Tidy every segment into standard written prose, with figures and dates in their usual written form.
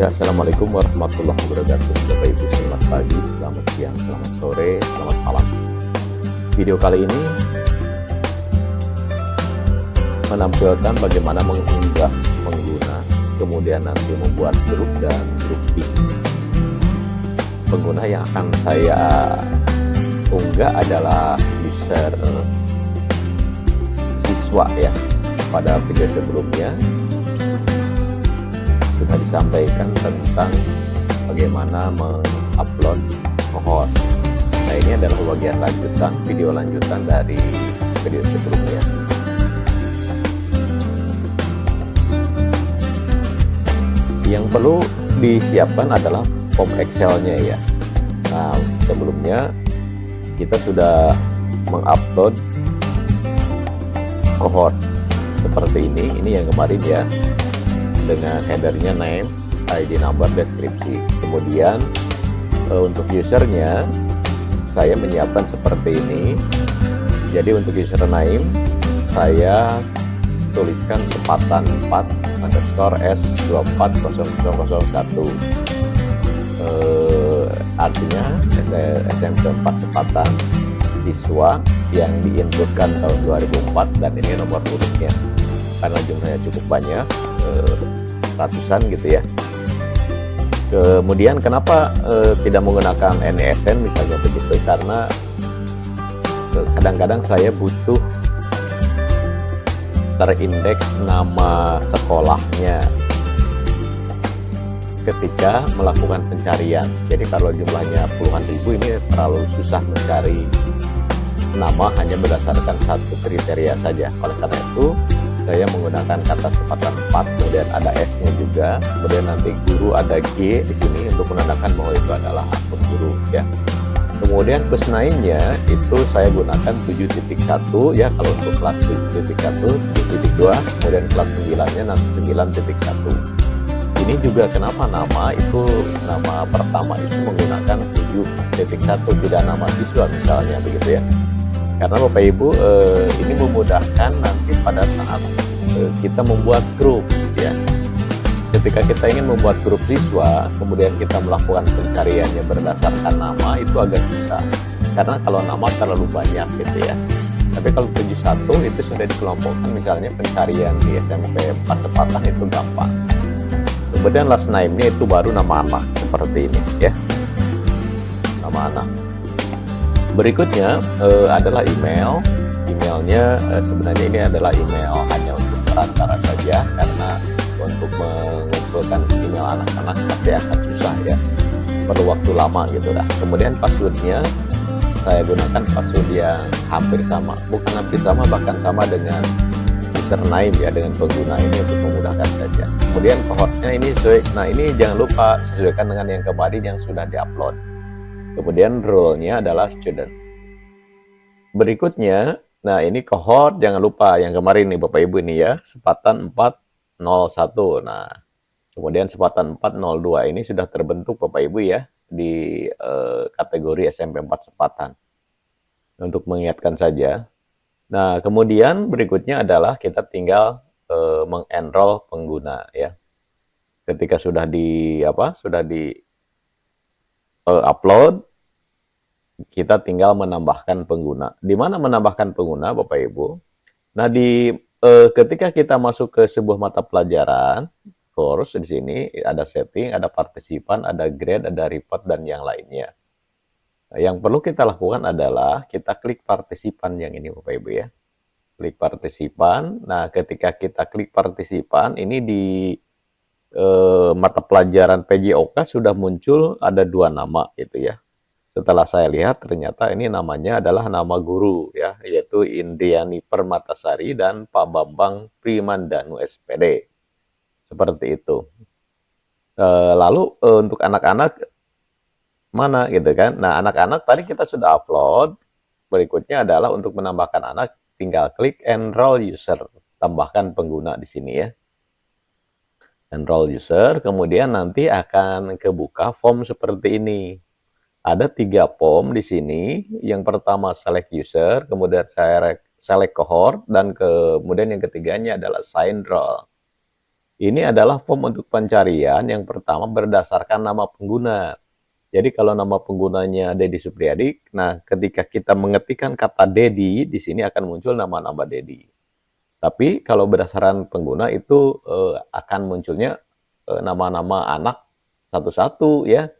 Ya, assalamualaikum warahmatullahi wabarakatuh. Bapak Ibu, selamat pagi, selamat siang, selamat sore, selamat malam. Video kali ini menampilkan bagaimana mengunggah pengguna, kemudian nanti membuat grup dan grouping. Pengguna yang akan saya unggah adalah user siswa ya. Pada video sebelumnya sudah disampaikan tentang bagaimana mengupload cohort. Nah, ini adalah bagian lanjutan, video lanjutan dari video sebelumnya. Yang perlu disiapkan adalah form Excel-nya ya. Nah, sebelumnya kita sudah mengupload cohort seperti ini yang kemarin ya, dengan headernya name, ID number, deskripsi. Kemudian untuk usernya saya menyiapkan seperti ini. Jadi untuk username saya tuliskan sepatan 4 underscore S240001, artinya SMP 4 sepatan siswa yang diinputkan tahun 2004, dan ini nomor urutnya karena jumlahnya cukup banyak, ratusan gitu ya. Kemudian kenapa tidak menggunakan NESN misalnya begitu, karena kadang-kadang saya butuh terindeks nama sekolahnya ketika melakukan pencarian. Jadi kalau jumlahnya puluhan ribu ini terlalu susah mencari nama hanya berdasarkan satu kriteria saja. Oleh karena itu saya menggunakan kata sepatan 4, kemudian ada S-nya juga, kemudian nanti guru ada G di sini untuk menandakan bahwa itu adalah akun guru ya. Kemudian plus 9-nya itu saya gunakan 7.1 ya kalau untuk kelas 7.1, 7.2, kemudian kelas 9-nya nanti 9.1. Ini juga kenapa nama pertama itu menggunakan 7.1, tidak nama siswa misalnya begitu ya. Karena Bapak Ibu ini memudahkan nanti pada saat kita membuat grup ya. Ketika kita ingin membuat grup siswa, kemudian kita melakukan pencariannya berdasarkan nama, itu agak susah. Karena kalau nama terlalu banyak gitu ya. Tapi kalau 71 itu sudah dikelompokkan, misalnya pencarian di SMP 4 sepatan itu gampang. Kemudian last name-nya itu baru nama anak seperti ini ya. Nama anak. Berikutnya adalah emailnya sebenarnya ini adalah email hanya untuk perantara saja, karena untuk mengumpulkan email anak-anak pasti akan susah ya, perlu waktu lama gitu dah. Kemudian passwordnya saya gunakan password yang hampir sama, bukan hampir sama, bahkan sama dengan username ya, dengan pengguna ini untuk memudahkan saja. Kemudian cohortnya ini nah ini jangan lupa sesuaikan dengan yang kemarin yang sudah diupload. Kemudian role-nya adalah student. Berikutnya, nah ini cohort, jangan lupa yang kemarin nih Bapak Ibu ini ya, sepatan 401. Nah, kemudian sepatan 402 ini sudah terbentuk Bapak Ibu ya di kategori SMP 4 sepatan. Untuk mengingatkan saja. Nah, kemudian berikutnya adalah kita tinggal mengenroll pengguna ya. Ketika sudah upload, kita tinggal menambahkan pengguna. Di mana menambahkan pengguna Bapak Ibu? Nah, ketika kita masuk ke sebuah mata pelajaran course, di sini ada setting, ada partisipan, ada grade, ada report, dan yang lainnya. Nah, yang perlu kita lakukan adalah kita klik partisipan yang ini Bapak Ibu ya. Klik partisipan. Nah, ketika kita klik partisipan, ini di mata pelajaran PJOK sudah muncul ada 2 nama gitu ya. Setelah saya lihat ternyata ini namanya adalah nama guru ya, yaitu Indriani Permatasari dan Pak Bambang Primandanu SPD. Seperti itu. Lalu untuk anak-anak mana gitu kan. Nah, anak-anak tadi kita sudah upload. Berikutnya adalah untuk menambahkan anak, tinggal klik enroll user, tambahkan pengguna di sini ya. Enroll user, kemudian nanti akan kebuka form seperti ini. Ada 3 form di sini. Yang pertama select user, kemudian select cohort, dan kemudian yang ketiganya adalah sign role. Ini adalah form untuk pencarian yang pertama berdasarkan nama pengguna. Jadi kalau nama penggunanya Dedi Supriyadi, nah ketika kita mengetikkan kata Dedi, di sini akan muncul nama-nama Dedi. Tapi kalau berdasarkan pengguna itu akan munculnya nama-nama anak satu-satu ya,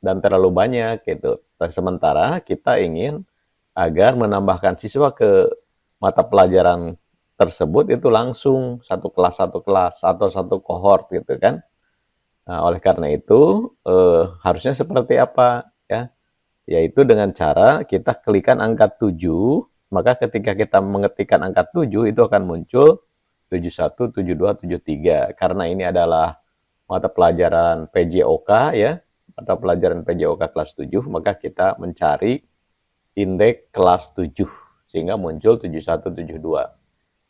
dan terlalu banyak gitu. Sementara kita ingin agar menambahkan siswa ke mata pelajaran tersebut itu langsung satu kelas atau satu kohort gitu kan. Nah, oleh karena itu harusnya seperti apa ya? Yaitu dengan cara kita klikkan angka 7, maka ketika kita mengetikkan angka 7 itu akan muncul 71, 72, 73. Karena ini adalah mata pelajaran PJOK ya, mata pelajaran PJOK kelas 7, maka kita mencari indeks kelas 7 sehingga muncul 71, 72.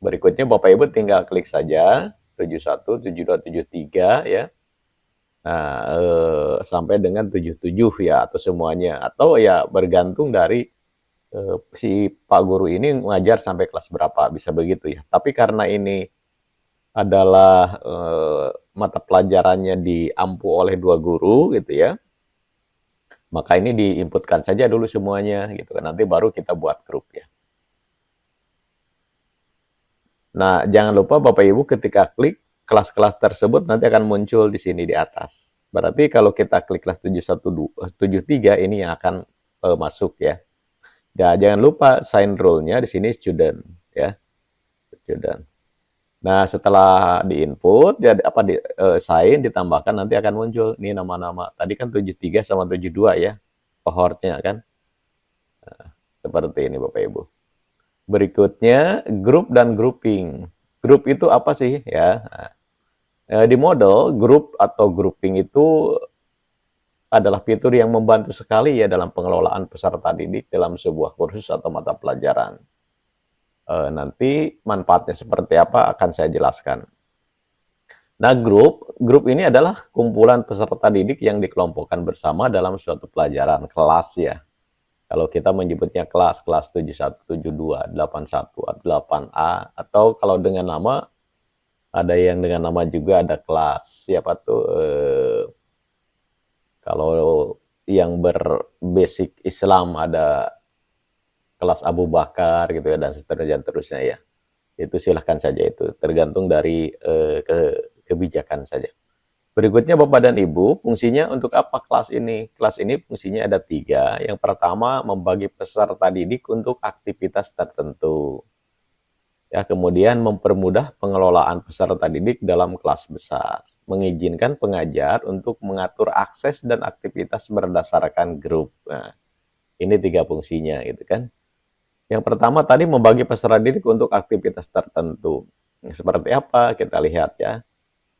Berikutnya Bapak Ibu tinggal klik saja 71, 72, 73 ya. Nah, sampai dengan 77 ya, atau semuanya. Atau ya bergantung dari si Pak Guru ini mengajar sampai kelas berapa, bisa begitu ya. Tapi karena ini adalah mata pelajarannya diampu oleh 2 guru gitu ya, maka ini diinputkan saja dulu semuanya gitu kan. Nanti baru kita buat grup ya. Nah, jangan lupa Bapak Ibu ketika klik kelas-kelas tersebut nanti akan muncul di sini di atas. Berarti kalau kita klik kelas 73 ini yang akan masuk ya. Ya, jangan lupa sign rule-nya di sini student ya. Student. Nah, setelah diinput ya sign ditambahkan nanti akan muncul nih nama-nama. Tadi kan 73 sama 72 ya. Cohortnya kan. Nah, seperti ini Bapak Ibu. Berikutnya grup dan grouping. Grup itu apa sih ya? Nah, di model grup atau grouping itu adalah fitur yang membantu sekali ya dalam pengelolaan peserta didik dalam sebuah kursus atau mata pelajaran. Nanti manfaatnya seperti apa akan saya jelaskan. Nah, grup ini adalah kumpulan peserta didik yang dikelompokkan bersama dalam suatu pelajaran kelas ya. Kalau kita menyebutnya kelas 71, 72, 81, 8A, atau kalau dengan nama, ada yang dengan nama juga ada kelas, siapa tuh, kalau yang berbasic Islam ada kelas Abu Bakar gitu ya, dan seterusnya ya. Itu silahkan saja, itu tergantung dari kebijakan saja. Berikutnya Bapak dan Ibu, fungsinya untuk apa kelas ini? Kelas ini fungsinya ada 3. Yang pertama, membagi peserta didik untuk aktivitas tertentu. Ya, kemudian mempermudah pengelolaan peserta didik dalam kelas besar. Mengizinkan pengajar untuk mengatur akses dan aktivitas berdasarkan grup. Nah, ini 3 fungsinya gitu kan. Yang pertama tadi membagi peserta didik untuk aktivitas tertentu. Seperti apa? Kita lihat ya.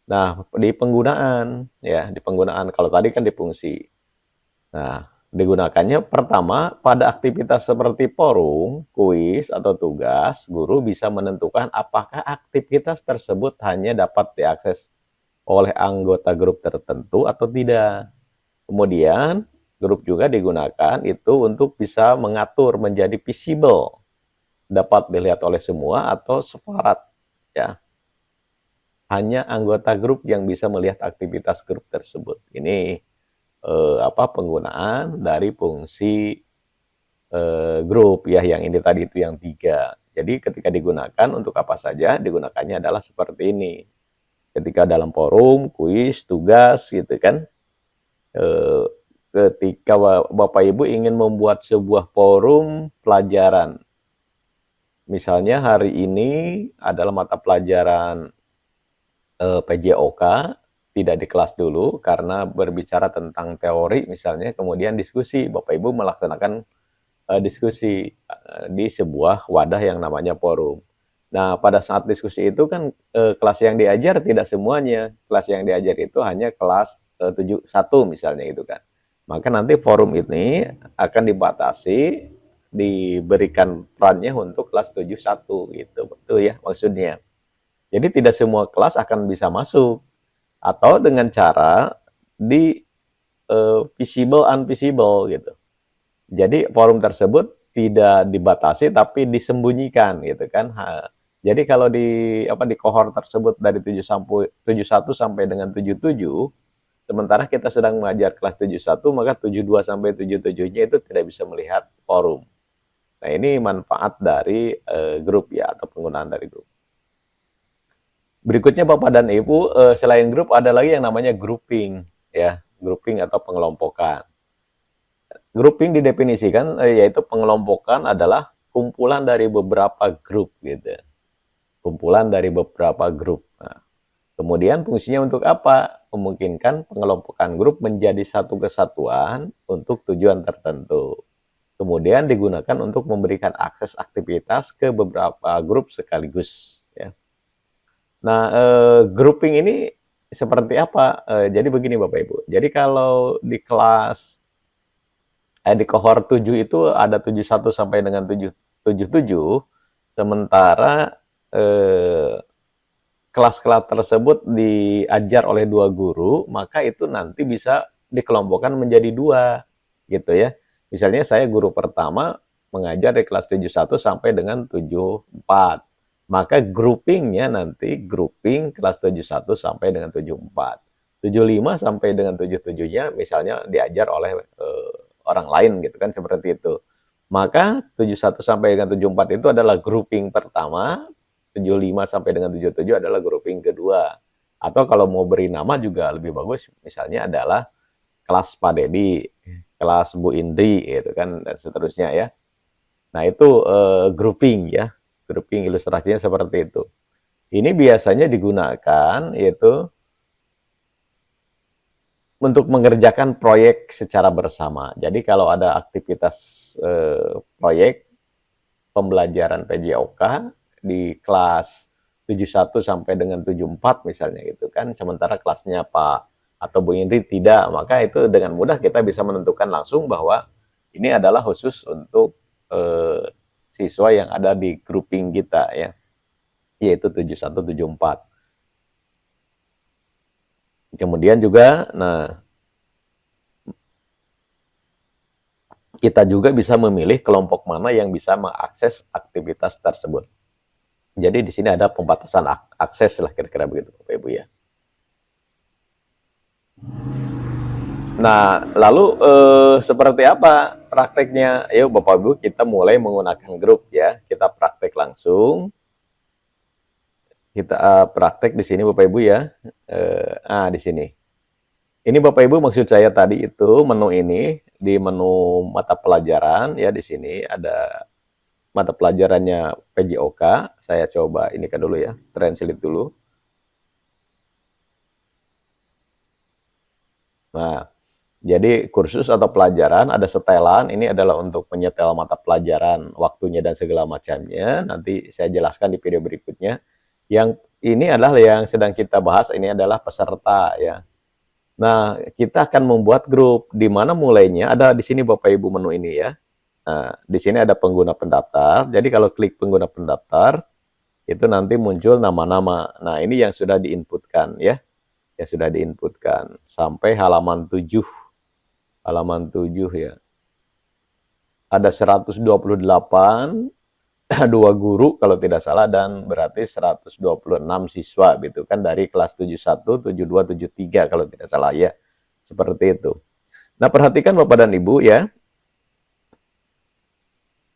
Nah, di penggunaan ya, di penggunaan kalau tadi kan di fungsi. Nah, digunakannya pertama pada aktivitas seperti forum, kuis atau tugas, guru bisa menentukan apakah aktivitas tersebut hanya dapat diakses oleh anggota grup tertentu atau tidak. Kemudian, grup juga digunakan itu untuk bisa mengatur menjadi visible, dapat dilihat oleh semua atau separat ya. Hanya anggota grup yang bisa melihat aktivitas grup tersebut. Ini penggunaan dari fungsi grup ya, yang ini tadi itu yang 3. Jadi ketika digunakan untuk apa saja, digunakannya adalah seperti ini. Ketika dalam forum, kuis, tugas gitu kan. Ketika Bapak Ibu ingin membuat sebuah forum pelajaran. Misalnya hari ini adalah mata pelajaran PJOK, tidak di kelas dulu karena berbicara tentang teori misalnya, kemudian diskusi, Bapak Ibu melaksanakan diskusi di sebuah wadah yang namanya forum. Nah, pada saat diskusi itu kan kelas yang diajar tidak semuanya, kelas yang diajar itu hanya kelas 71 misalnya gitu kan. Maka nanti forum ini akan dibatasi, diberikan perannya untuk kelas 71 gitu, betul ya maksudnya. Jadi tidak semua kelas akan bisa masuk, atau dengan cara di visible unvisible gitu. Jadi forum tersebut tidak dibatasi tapi disembunyikan gitu kan. Jadi kalau di kohort tersebut dari 71 sampai dengan 77, sementara kita sedang mengajar kelas 71, maka 72 sampai 77-nya itu tidak bisa melihat forum. Nah, ini manfaat dari grup ya, atau penggunaan dari grup. Berikutnya Bapak dan Ibu, selain grup ada lagi yang namanya grouping ya, grouping atau pengelompokan. Grouping didefinisikan yaitu pengelompokan adalah kumpulan dari beberapa grup gitu. Kumpulan dari beberapa grup. Nah, kemudian fungsinya untuk apa? Memungkinkan pengelompokan grup menjadi satu kesatuan untuk tujuan tertentu. Kemudian digunakan untuk memberikan akses aktivitas ke beberapa grup sekaligus ya. Nah, grouping ini seperti apa? Jadi begini Bapak Ibu. Jadi kalau di kelas di kohort 7 itu ada 71 sampai dengan 77, sementara kelas-kelas tersebut diajar oleh 2 guru, maka itu nanti bisa dikelompokkan menjadi 2 gitu ya. Misalnya saya guru pertama mengajar di kelas 71 sampai dengan 74. Maka groupingnya nanti grouping kelas 71 sampai dengan 74. 75 sampai dengan 77-nya misalnya diajar oleh orang lain gitu kan, seperti itu. Maka 71 sampai dengan 74 itu adalah grouping pertama, 75 sampai dengan 77 adalah grouping kedua. Atau kalau mau beri nama juga lebih bagus, misalnya adalah kelas Pak Dedi, kelas Bu Indri gitu kan, dan seterusnya ya. Nah, itu grouping ya. Grouping ilustrasinya seperti itu. Ini biasanya digunakan yaitu untuk mengerjakan proyek secara bersama. Jadi kalau ada aktivitas proyek pembelajaran PJOK di kelas 71 sampai dengan 74 misalnya gitu kan, sementara kelasnya Pak atau Bu Indri tidak, maka itu dengan mudah kita bisa menentukan langsung bahwa ini adalah khusus untuk siswa yang ada di grouping kita ya, yaitu 71 74. Kemudian juga kita juga bisa memilih kelompok mana yang bisa mengakses aktivitas tersebut. Jadi di sini ada pembatasan akses lah, kira-kira begitu Bapak Ibu ya. Nah, lalu seperti apa prakteknya? Ayo Bapak Ibu, kita mulai menggunakan grup ya. Kita praktek langsung. Kita praktek di sini Bapak Ibu ya. Di sini. Ini Bapak Ibu maksud saya tadi itu menu ini, di menu mata pelajaran ya, di sini ada mata pelajarannya PJOK. Saya coba ini kan dulu ya, translate dulu. Nah, jadi kursus atau pelajaran ada setelan, ini adalah untuk menyetel mata pelajaran, waktunya dan segala macamnya. Nanti saya jelaskan di video berikutnya. Yang ini adalah yang sedang kita bahas, ini adalah peserta ya. Nah, kita akan membuat grup, di mana mulainya ada di sini Bapak Ibu menu ini ya. Nah, di sini ada pengguna pendaftar. Jadi kalau klik pengguna pendaftar, itu nanti muncul nama-nama. Nah, ini yang sudah diinputkan ya. Yang sudah diinputkan sampai halaman 7. Halaman 7 ya. Ada 128, 2 guru kalau tidak salah, dan berarti 126 siswa gitu kan, dari kelas 71, 72, 73 kalau tidak salah ya. Seperti itu. Nah, perhatikan Bapak dan Ibu ya.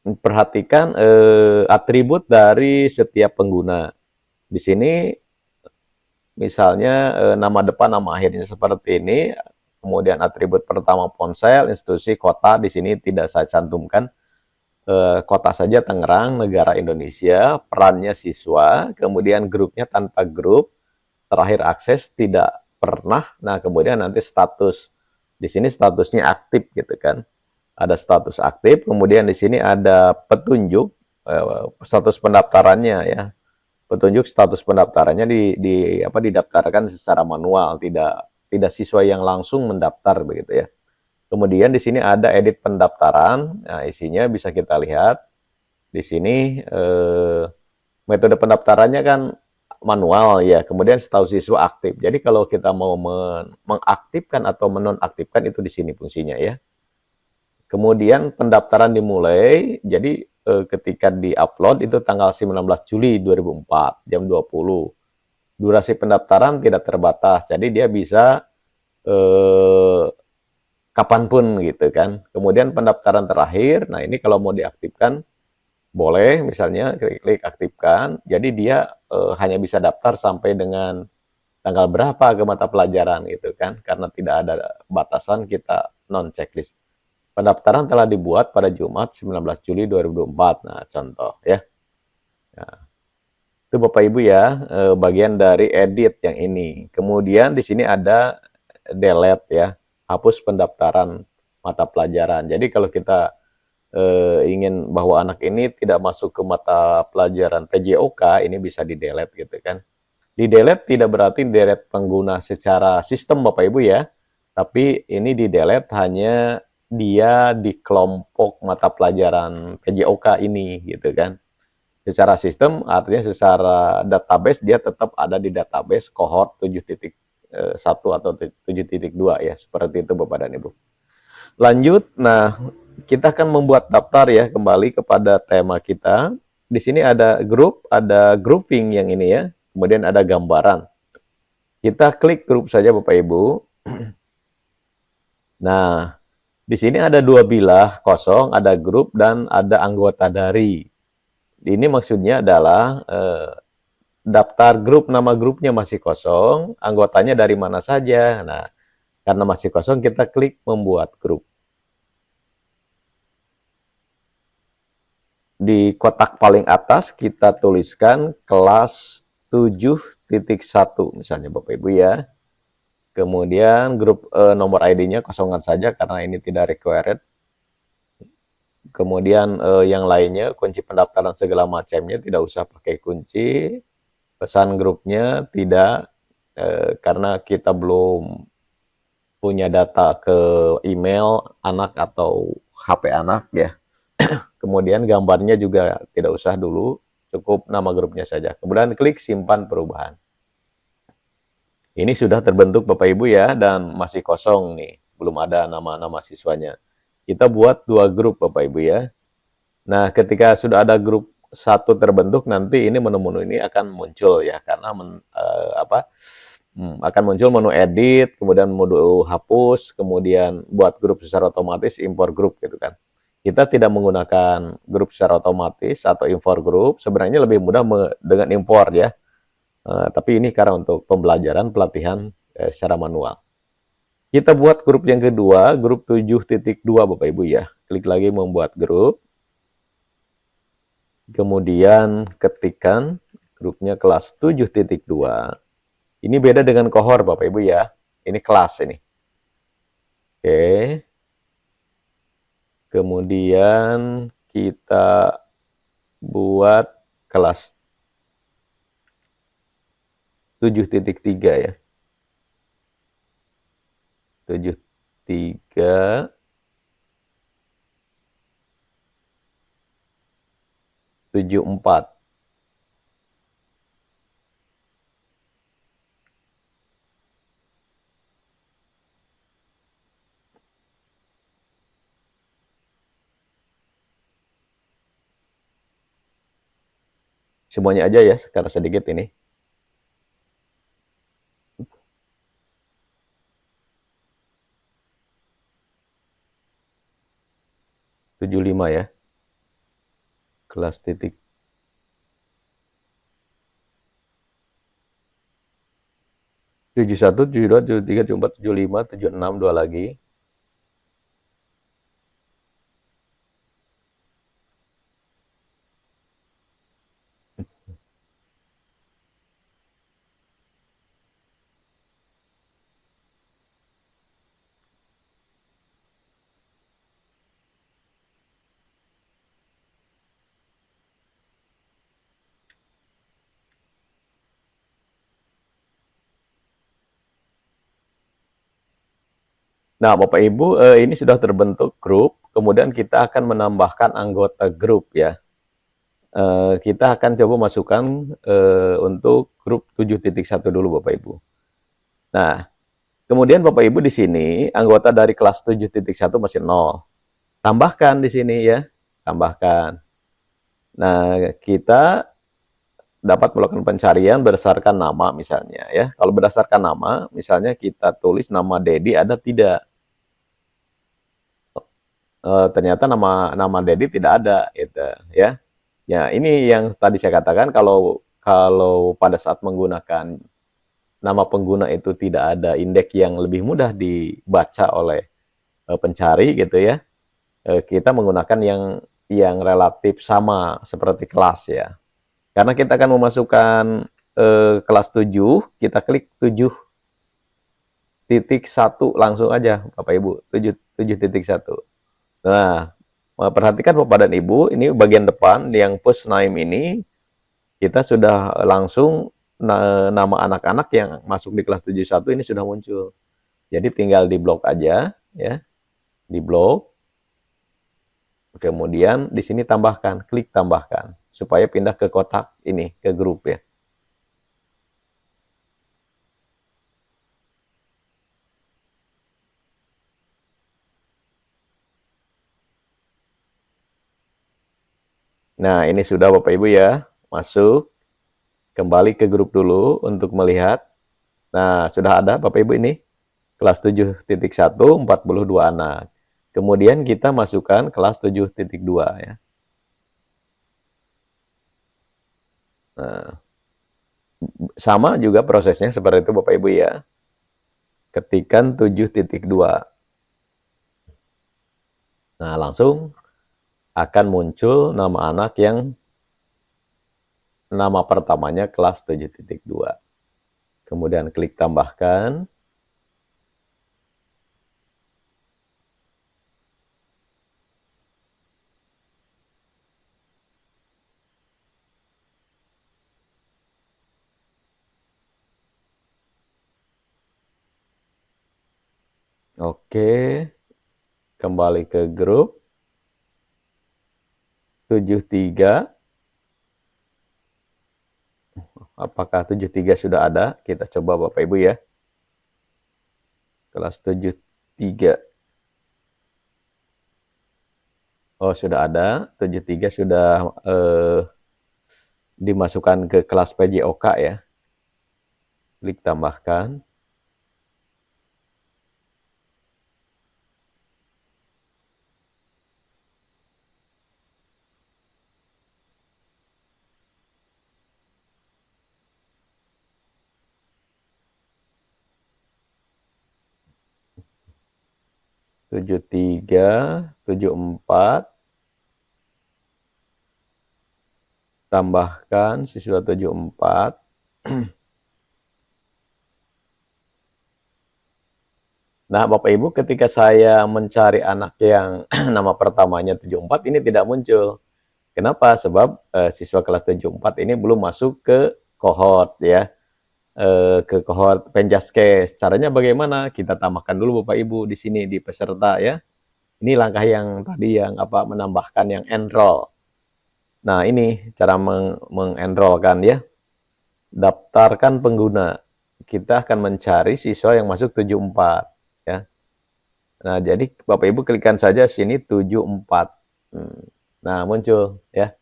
Perhatikan atribut dari setiap pengguna. Di sini misalnya nama depan, nama akhirnya seperti ini. Kemudian atribut pertama ponsel, institusi, kota, di sini tidak saya cantumkan. Kota saja Tangerang, negara Indonesia, perannya siswa, kemudian grupnya tanpa grup, terakhir akses tidak pernah. Nah, kemudian nanti status. Di sini statusnya aktif gitu kan. Ada status aktif, kemudian di sini ada petunjuk status pendaftarannya ya. Petunjuk status pendaftarannya didaftarkan secara manual, tidak siswa yang langsung mendaftar begitu ya. Kemudian di sini ada edit pendaftaran. Nah, isinya bisa kita lihat. Di sini metode pendaftarannya kan manual ya. Kemudian status siswa aktif. Jadi kalau kita mau mengaktifkan atau menonaktifkan, itu di sini fungsinya ya. Kemudian pendaftaran dimulai. Jadi ketika di-upload itu tanggal 19 Juli 2004 jam 20. Durasi pendaftaran tidak terbatas, jadi dia bisa kapanpun gitu kan. Kemudian pendaftaran terakhir, nah ini kalau mau diaktifkan boleh, misalnya klik aktifkan. Jadi dia hanya bisa daftar sampai dengan tanggal berapa ke mata pelajaran gitu kan, karena tidak ada batasan kita non checklist. Pendaftaran telah dibuat pada Jumat 19 Juli 2024. Nah, contoh ya. Nah, itu Bapak Ibu ya, bagian dari edit yang ini. Kemudian di sini ada delete ya, hapus pendaftaran mata pelajaran. Jadi kalau kita ingin bahwa anak ini tidak masuk ke mata pelajaran PJOK, ini bisa di delete gitu kan. Di delete tidak berarti delete pengguna secara sistem Bapak Ibu ya, tapi ini di delete hanya dia di kelompok mata pelajaran PJOK ini gitu kan. Secara sistem artinya secara database dia tetap ada di database cohort 7.1 atau 7.2 ya, seperti itu Bapak dan Ibu. Lanjut, nah kita akan membuat daftar ya, kembali kepada tema kita. Di sini ada grup, ada grouping yang ini ya, kemudian ada gambaran. Kita klik grup saja Bapak Ibu. Nah, di sini ada dua bilah kosong, ada grup dan ada anggota dari. Ini maksudnya adalah daftar grup, nama grupnya masih kosong, anggotanya dari mana saja. Nah, karena masih kosong kita klik membuat grup. Di kotak paling atas kita tuliskan kelas 7.1 misalnya Bapak Ibu ya. Kemudian grup nomor ID-nya kosongan saja karena ini tidak required. Kemudian yang lainnya kunci pendaftaran segala macamnya tidak usah pakai kunci. Pesan grupnya tidak, karena kita belum punya data ke email anak atau HP anak ya. Kemudian gambarnya juga tidak usah dulu, cukup nama grupnya saja. Kemudian klik simpan perubahan. Ini sudah terbentuk Bapak Ibu ya, dan masih kosong nih, belum ada nama-nama siswanya. Kita buat dua grup Bapak Ibu ya. Nah, ketika sudah ada grup satu terbentuk, nanti ini menu-menu ini akan muncul ya, karena akan muncul menu edit, kemudian menu hapus, kemudian buat grup secara otomatis, import grup gitu kan. Kita tidak menggunakan grup secara otomatis atau import grup, sebenarnya lebih mudah dengan import ya. Tapi ini karena untuk pembelajaran pelatihan secara manual. Kita buat grup yang kedua, grup 7.2 Bapak Ibu ya. Klik lagi membuat grup. Kemudian ketikkan grupnya kelas 7.2. Ini beda dengan cohort Bapak Ibu ya. Ini kelas ini. Oke. Kemudian kita buat kelas 7.3 ya. 7.3 74. Semuanya aja ya, sekarang sedikit ini. 75 ya. Kelas titik 71, 72, 73, 74, 75, 76, dua lagi. Nah, Bapak Ibu, ini sudah terbentuk grup, kemudian kita akan menambahkan anggota grup ya. Kita akan coba masukkan untuk grup 7.1 dulu Bapak Ibu. Nah, kemudian Bapak Ibu di sini anggota dari kelas 7.1 masih 0. Tambahkan di sini ya, tambahkan. Nah, kita dapat melakukan pencarian berdasarkan nama misalnya ya. Kalau berdasarkan nama, misalnya kita tulis nama Dedi ada tidak? Ternyata nama Dedi tidak ada gitu ya. Ya, ini yang tadi saya katakan kalau kalau pada saat menggunakan nama pengguna itu tidak ada indeks yang lebih mudah dibaca oleh pencari gitu ya. Kita menggunakan yang relatif sama seperti kelas ya. Karena kita akan memasukkan kelas 7, kita klik 7.1 langsung aja Bapak Ibu, 7.1. Nah, perhatikan Bapak dan Ibu, ini bagian depan yang post name ini kita sudah langsung nama anak-anak yang masuk di kelas 71 ini sudah muncul. Jadi tinggal di blok aja ya, di blok. Kemudian di sini tambahkan, klik tambahkan supaya pindah ke kotak ini, ke grup ya. Nah, ini sudah Bapak Ibu ya, masuk. Kembali ke grup dulu untuk melihat. Nah, sudah ada Bapak Ibu ini. Kelas 7.1, 42 anak. Kemudian kita masukkan kelas 7.2 ya. Nah, sama juga prosesnya seperti itu Bapak Ibu ya. Ketikkan 7.2. Nah, langsung akan muncul nama anak yang nama pertamanya kelas 7.2. Kemudian klik tambahkan. Oke, kembali ke grup 73. Apakah 73 sudah ada? Kita coba Bapak Ibu ya. Kelas 73. Oh, sudah ada. 73 sudah dimasukkan ke kelas PJOK ya. Klik tambahkan. Tujuh tiga, 74, tambahkan siswa 74. Nah, Bapak Ibu, ketika saya mencari anak yang nama pertamanya 74 ini tidak muncul. Kenapa? Sebab siswa kelas 74 ini belum masuk ke kohort ya. Ke kohort Penjaskes. Caranya bagaimana? Kita tambahkan dulu Bapak Ibu di sini di peserta ya. Ini langkah yang tadi yang menambahkan yang enroll. Nah, ini cara mengenrollkan ya. Daftarkan pengguna. Kita akan mencari siswa yang masuk 74 ya. Nah, jadi Bapak Ibu klikkan saja sini 74. Nah, muncul ya.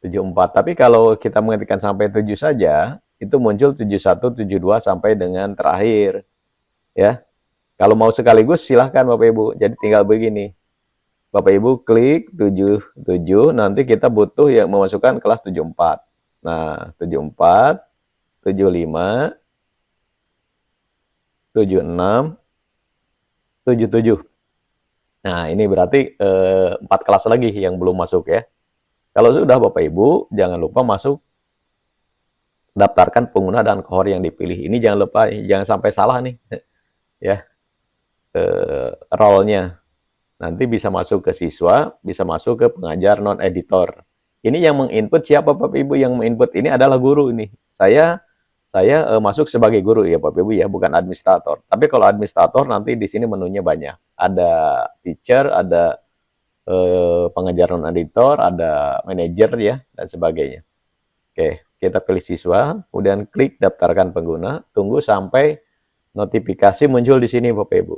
74. Tapi kalau kita mengetikkan sampai 7 saja, itu muncul 71, 72 sampai dengan terakhir. Ya. Kalau mau sekaligus silahkan Bapak Ibu. Jadi tinggal begini. Bapak Ibu klik 77, nanti kita butuh yang memasukkan kelas 74. Nah, 74, 75, 76, 77. Nah, ini berarti 4 kelas lagi yang belum masuk ya. Kalau sudah Bapak Ibu, jangan lupa masuk daftarkan pengguna dan kohort yang dipilih. Ini jangan lupa, jangan sampai salah nih. Ya, role-nya. Nanti bisa masuk ke siswa, bisa masuk ke pengajar non-editor. Ini yang menginput siapa Bapak Ibu? Yang menginput ini adalah guru ini. Saya masuk sebagai guru ya Bapak Ibu ya, bukan administrator. Tapi kalau administrator nanti di sini menunya banyak. Ada teacher, ada pengajar non-editor, ada manajer ya, dan sebagainya. Oke, kita pilih siswa, kemudian klik daftarkan pengguna, tunggu sampai notifikasi muncul di sini Bapak Ibu.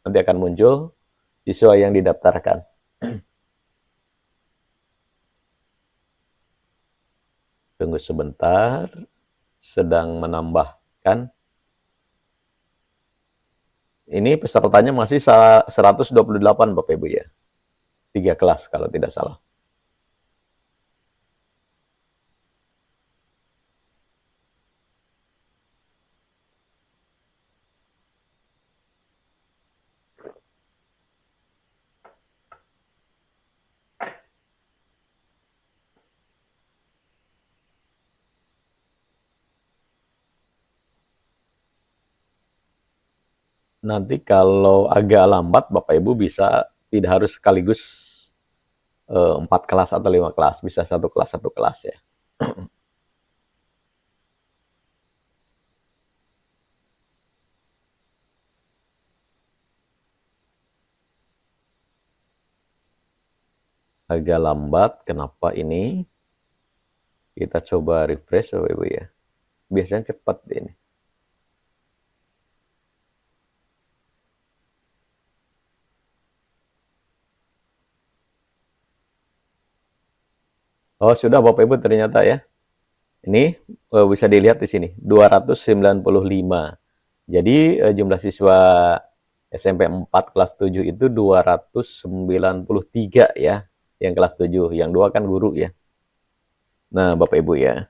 Nanti akan muncul siswa yang didaftarkan. Tunggu sebentar, sedang menambahkan. Ini pesertanya masih 128 Bapak Ibu ya. 3 kelas kalau tidak salah. Nanti kalau agak lambat, Bapak Ibu bisa tidak harus sekaligus 4 kelas atau 5 kelas, bisa satu kelas ya. Agak lambat, kenapa ini? Kita coba refresh Bapak Ibu ya. Biasanya cepat ini. Oh, sudah Bapak Ibu ternyata ya. Ini bisa dilihat di sini, 295. Jadi jumlah siswa SMP 4 kelas 7 itu 293 ya. Yang kelas 7, yang 2 kan guru ya. Nah, Bapak Ibu ya.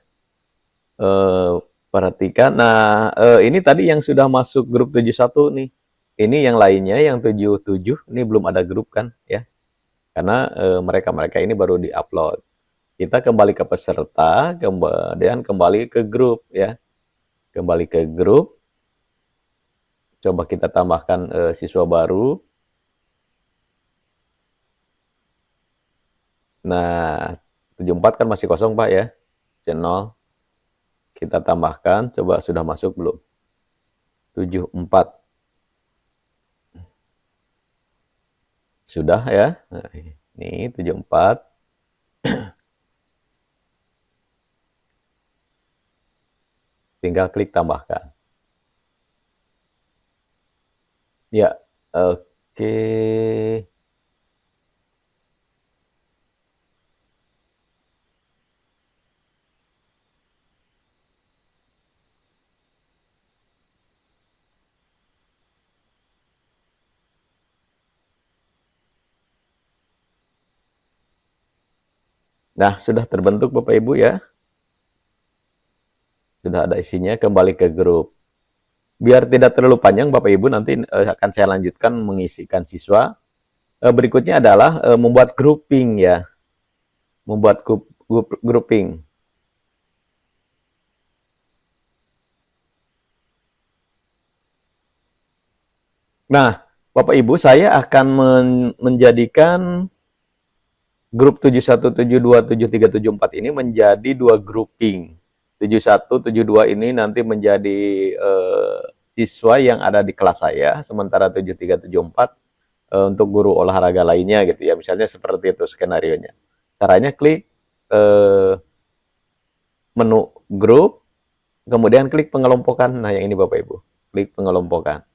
Perhatikan. Nah, ini tadi yang sudah masuk grup 71 nih. Ini yang lainnya yang 77 ini belum ada grup kan ya. Karena mereka-mereka ini baru di-upload. Kita kembali ke peserta, kemudian kembali ke grup ya. Kembali ke grup. Coba kita tambahkan siswa baru. Nah, 74 kan masih kosong Pak ya. Channel. Kita tambahkan, coba sudah masuk belum? 74. Sudah ya. Nah, ini 74. Tinggal klik tambahkan. Ya, oke. Nah, sudah terbentuk Bapak Ibu ya. Sudah ada isinya, kembali ke grup. Biar tidak terlalu panjang Bapak Ibu, nanti akan saya lanjutkan mengisikan siswa. Berikutnya adalah membuat grouping ya. Membuat grouping. Nah, Bapak Ibu, saya akan menjadikan grup 71, 72, 73, 74 ini menjadi 2 grouping. 71, 72 ini nanti menjadi siswa yang ada di kelas saya, sementara 73, 74 untuk guru olahraga lainnya gitu ya. Misalnya seperti itu skenarionya. Caranya klik menu grup, kemudian klik pengelompokan. Nah, yang ini Bapak Ibu. Klik pengelompokan.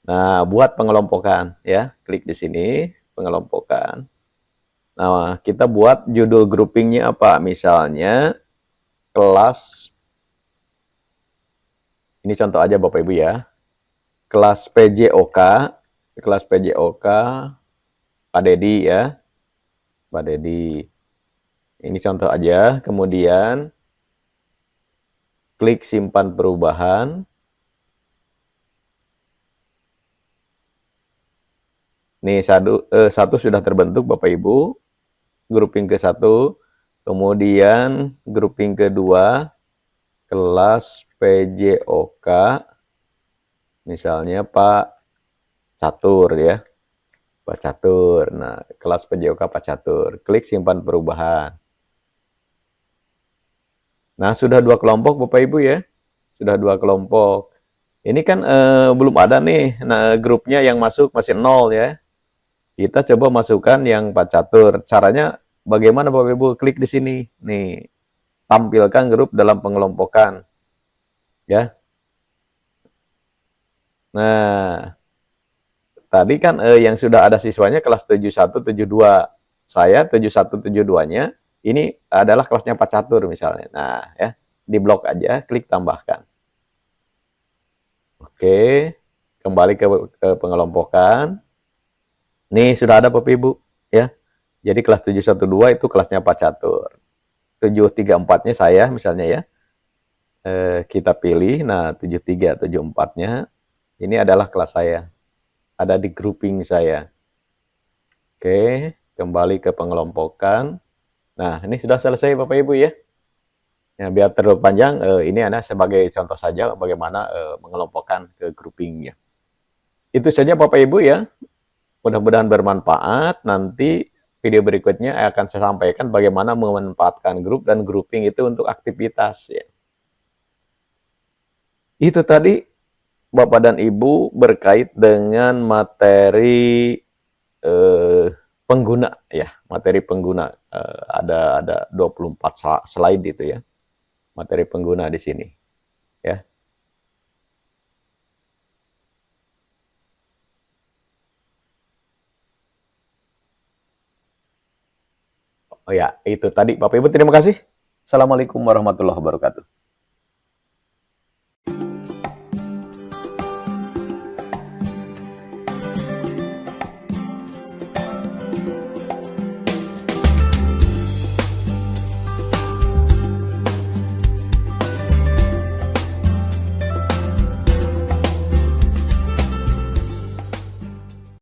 Nah, buat pengelompokan ya. Klik di sini, pengelompokan. Nah, kita buat judul groupingnya apa? Misalnya kelas, ini contoh aja Bapak Ibu ya. Kelas PJOK, kelas PJOK, Pak Dedi ya. Pak Dedi. Ini contoh aja. Kemudian klik simpan perubahan. Nih, satu sudah terbentuk Bapak Ibu. Grouping ke 1. Kemudian grouping kedua. Kelas PJOK. Misalnya Pak Catur ya. Pak Catur. Nah, kelas PJOK Pak Catur. Klik simpan perubahan. Nah, sudah 2 kelompok Bapak Ibu ya. Sudah 2 kelompok. Ini kan belum ada nih. Nah, grupnya yang masuk masih 0 ya. Kita coba masukkan yang Pak Catur. Caranya bagaimana Bapak Ibu? Klik di sini. Nih, tampilkan grup dalam pengelompokan. Ya. Nah, tadi kan yang sudah ada siswanya kelas 71, 72. Saya 71, 72-nya Ini adalah kelasnya Pak Catur misalnya. Nah, ya, di blok aja, klik tambahkan. Oke, kembali ke pengelompokan. Nih sudah ada Bapak Ibu, ya. Jadi kelas 712 itu kelasnya Pak Catur. 734-nya saya misalnya ya. Kita pilih, nah 73, 74-nya ini adalah kelas saya. Ada di grouping saya. Oke, kembali ke pengelompokan. Nah, ini sudah selesai Bapak Ibu ya. Ya, biar terlalu panjang, ini Anda sebagai contoh saja bagaimana mengelompokkan ke groupingnya. Itu saja Bapak Ibu ya. Mudah-mudahan bermanfaat. Nanti video berikutnya akan saya sampaikan bagaimana memanfaatkan grup dan grouping itu untuk aktivitas ya. Itu tadi Bapak dan Ibu berkait dengan materi pengguna ya, materi pengguna. Ada 24 slide itu ya. Materi pengguna di sini ya. Oh ya, itu tadi Bapak Ibu, terima kasih. Assalamualaikum warahmatullahi wabarakatuh.